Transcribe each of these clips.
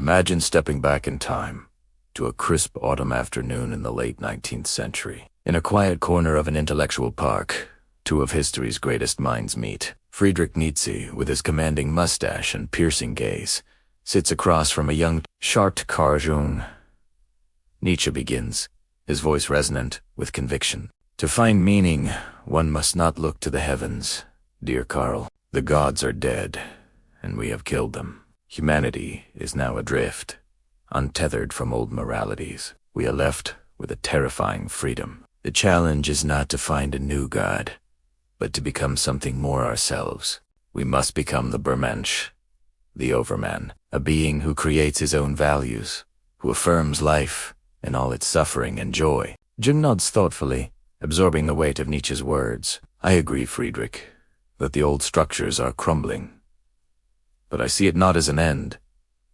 Imagine stepping back in time to a crisp autumn afternoon in the late 19th century. In a quiet corner of an intellectual park, two of history's greatest minds meet. Friedrich Nietzsche, with his commanding mustache and piercing gaze, sits across from a young, sharp Carl Jung. Nietzsche begins, his voice resonant with conviction. To find meaning, one must not look to the heavens, dear Carl. The gods are dead, and we have killed them. Humanity is now adrift, untethered from old moralities. We are left with a terrifying freedom. The challenge is not to find a new god, but to become something more ourselves. We must become the Bermensch, the overman, a being who creates his own values, who affirms life in all its suffering and joy. Jung nods thoughtfully, absorbing the weight of Nietzsche's words. I agree, Friedrich, that the old structures are crumbling. But I see it not as an end,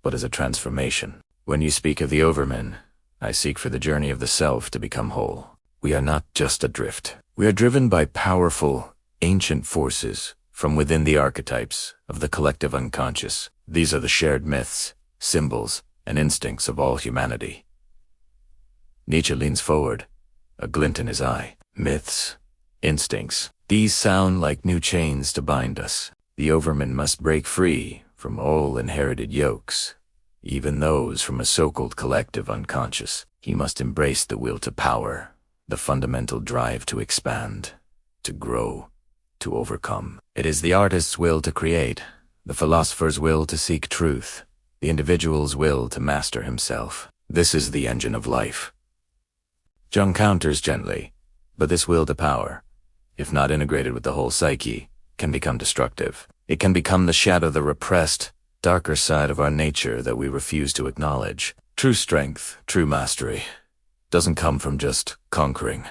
but as a transformation. When you speak of the overman, I seek for the journey of the self to become whole. We are not just adrift. We are driven by powerful, ancient forces from within the archetypes of the collective unconscious. These are the shared myths, symbols, and instincts of all humanity. Nietzsche leans forward, a glint in his eye. Myths, instincts, these sound like new chains to bind us. The overman must break free from all inherited yokes, even those from a so-called collective unconscious. He must embrace the will to power, the fundamental drive to expand, to grow, to overcome. It is the artist's will to create, the philosopher's will to seek truth, the individual's will to master himself. This is the engine of life. Jung counters gently, but this will to power, if not integrated with the whole psyche, can become destructive. It can become the shadow, the repressed, darker side of our nature that we refuse to acknowledge. True strength, true mastery, doesn't come from just conquering,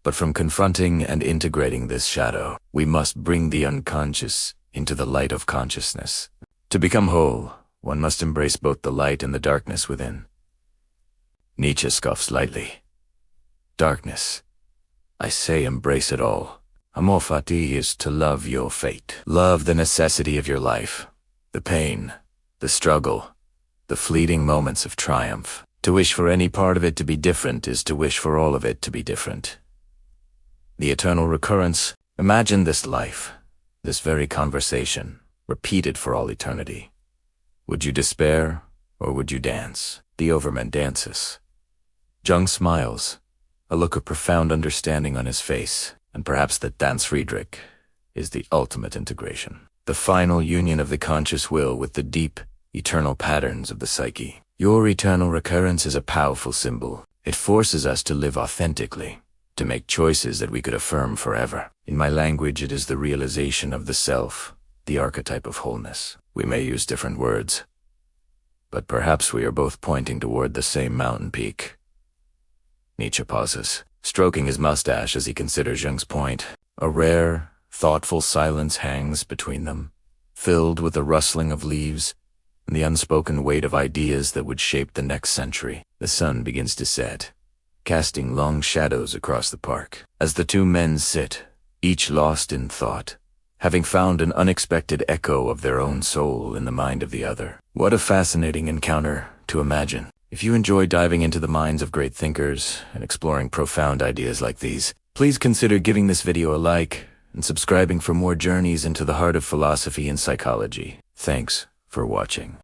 but from confronting and integrating this shadow. We must bring the unconscious into the light of consciousness. To become whole, one must embrace both the light and the darkness within. Nietzsche scoffs lightly. Darkness. I say embrace it all. Amor fati is to love your fate. Love the necessity of your life, the pain, the struggle, the fleeting moments of triumph. To wish for any part of it to be different is to wish for all of it to be different. The eternal recurrence. Imagine this life, this very conversation, repeated for all eternity. Would you despair, or would you dance? The overman dances. Jung smiles, a look of profound understanding on his face, and perhaps that dance, Friedrich, is the ultimate integration. The final union of the conscious will with the deep, eternal patterns of the psyche. Your eternal recurrence is a powerful symbol. It forces us to live authentically, to make choices that we could affirm forever. In my language, it is the realization of the self, the archetype of wholeness. We may use different words, but perhaps we are both pointing toward the same mountain peak. Nietzsche pauses, stroking his mustache as he considers Jung's point. A rare, thoughtful silence hangs between them, filled with the rustling of leaves and the unspoken weight of ideas that would shape the next century. The sun begins to set, casting long shadows across the park. As the two men sit, each lost in thought, having found an unexpected echo of their own soul in the mind of the other. What a fascinating encounter to imagine. If you enjoy diving into the minds of great thinkers and exploring profound ideas like these, please consider giving this video a like and subscribing for more journeys into the heart of philosophy and psychology. Thanks for watching.